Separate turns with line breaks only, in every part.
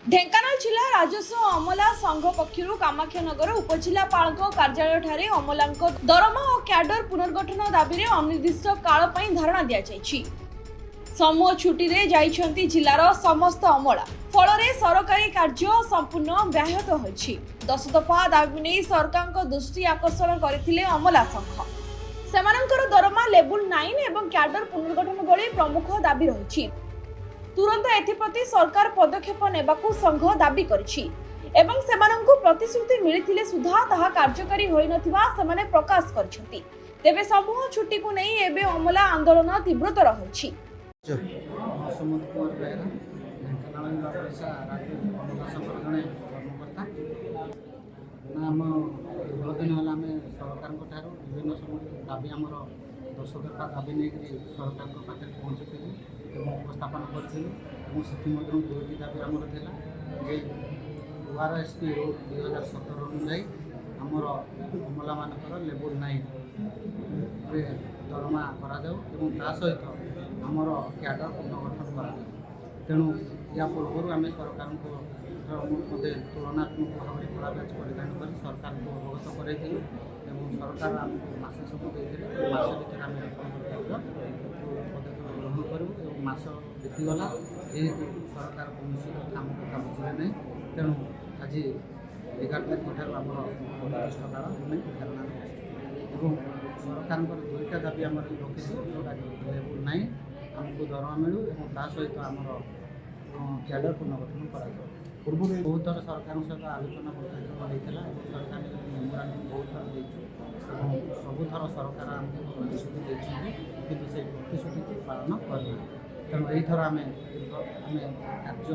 ढेंकानाल जिला राजस्व अमला संघ पक्षर कामाक्षानगर उपजिलापाल कार्यालय अमला दरमा और क्याडर पुनर्गठन दाबी में अनिर्दिष्ट काल धारणा दि जाइछि। समूह छुट्टी रे जाइछंती जिलार समस्त अमला फल सरकारी कार्य संपूर्ण व्याहत होइछि। 10 दफा दाबी नहीं सरकार दृष्टि आकर्षण करथिले अमला संघ। सेमानंकर दरमा लेवल 9 एवं क्याडर पुनर्गठन भली प्रमुख दाबी रहिछि। तुरंत एथिप्रति सरकार पदक्षेप नेबाकू संघ दाबी करिछि एवं सेमानंकु प्रतिश्रुति मिलिथिले सुधा ताहा कार्यकारी होई नथिबा सेमाने प्रकाश करछंती। तेबे समूह छुट्टी को नहीं एबे अमला आंदोलन तीव्रतर होइछि।
समूह कुमार बेरा ढेंकानाल जिला परिषद राज्य अमला संघर जने कर्मकर्ता नाम दिन है आम सरकार विभिन्न समय दाबी आमर 10 दफा दाबी नहीं सरकार पाखे पहुँचती उपस्थापन करूँ से दुईटी दाबी आमर था जे ORSP रूल 2017 अनुजाई आमर अमला मानकर लेवल 9 दरमा करा सहित आमर क्याडर पुनर्गठन करा तेणु या पूर्व आम सरकार तुलनात्मक भाव में कड़ा बैच परिधान कर सरकार को अवगत करें सरकार आमको मास सब देते मास भर आम पदक्षेप ग्रहण करूँ मास बीतीगला जेहेतु सरकार कौन कथा आम कथा बुझे ना तेणु आज 11 तारीख ठार आम अनिर्दिष्ट काल आम धारणा और सरकार दुईटा दाबी आम रखी लेवल 9 आमको दरमा मिलू और सहित आमर क्याडर पुनर्गठन कर पूर्व बहुत थर सरकार सहित आलोचना होता सरकार मेमोरांडम बहुत थर देती सबुथर सरकार आमको प्रतिश्रुति देते कि से प्रतिश्रुति को पालन करना तेणु यहीथर आम कार्य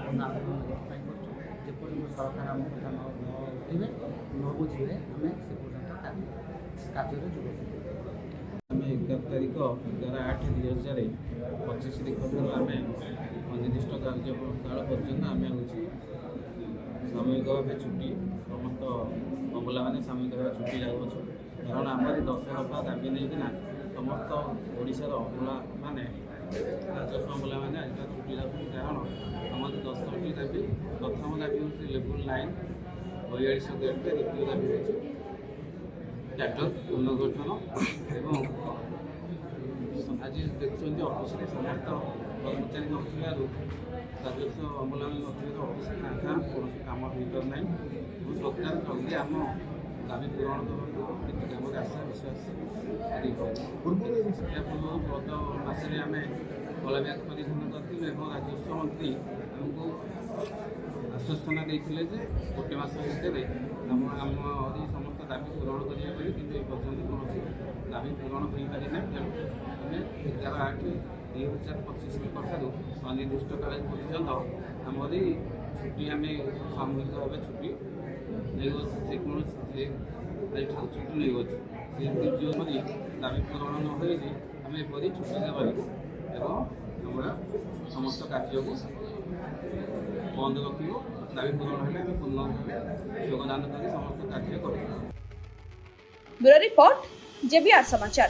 आंदोलन करपर्यंत सरकार आम कथा न न बुझे आम से पर्यटन कार्य जोड़ आम 11 तारीख 11/8/2025 देखो आम अनिर्दिष्ट कार्यकाल पर्यटन आम सामूहिक भाव छुट्टी समस्त अमला मैंने सामूहिक भाव छुट्टी जाऊँ कारण आमर 10 दफा दाबी नहीं समस्त ओडिशार अमला मैंने राजस्व अमला मैंने आज छुट्टी जाऊँ कारण आम 10टी दाबी प्रथम दाबी हूँ लेवल 9 42 द्वितीय दाबी हूँ क्याडर पुनर्गठन एवं आज देखुं ऑफिस समस्त कर्मचारी नथिबारु राजस्व अमला नथिबारु ऑफिस कौन कम हो पारना सरकार जल्दी आम दाबी पूरण कर आशा विश्वास पूर्व गत मसरे आम कला ब्याज परिधान करूँ और राजस्व मंत्री आमको आश्वासना देते गोटे मस भितर आम समस्त दाबी पूरण करेंगे कि पर्यटन कौन दाबी पूरण हो पारि ना तेणु आम 11/8/2025 ठार अनिर्दिष्ट काल पर्यटन आमरी छुट्टी आम सामूहिक भाव छुट्टी नहीं जेको छुट्टी नहीं जो दाबी पूरण न हो आम एपरी छुट्टी देवु एवं समस्त कार्य को बंद रखू दाबी पूरण है पूर्ण भाव योगदान कर समस्त कार्य कर।
ब्यूरो रिपोर्ट JBR समाचार।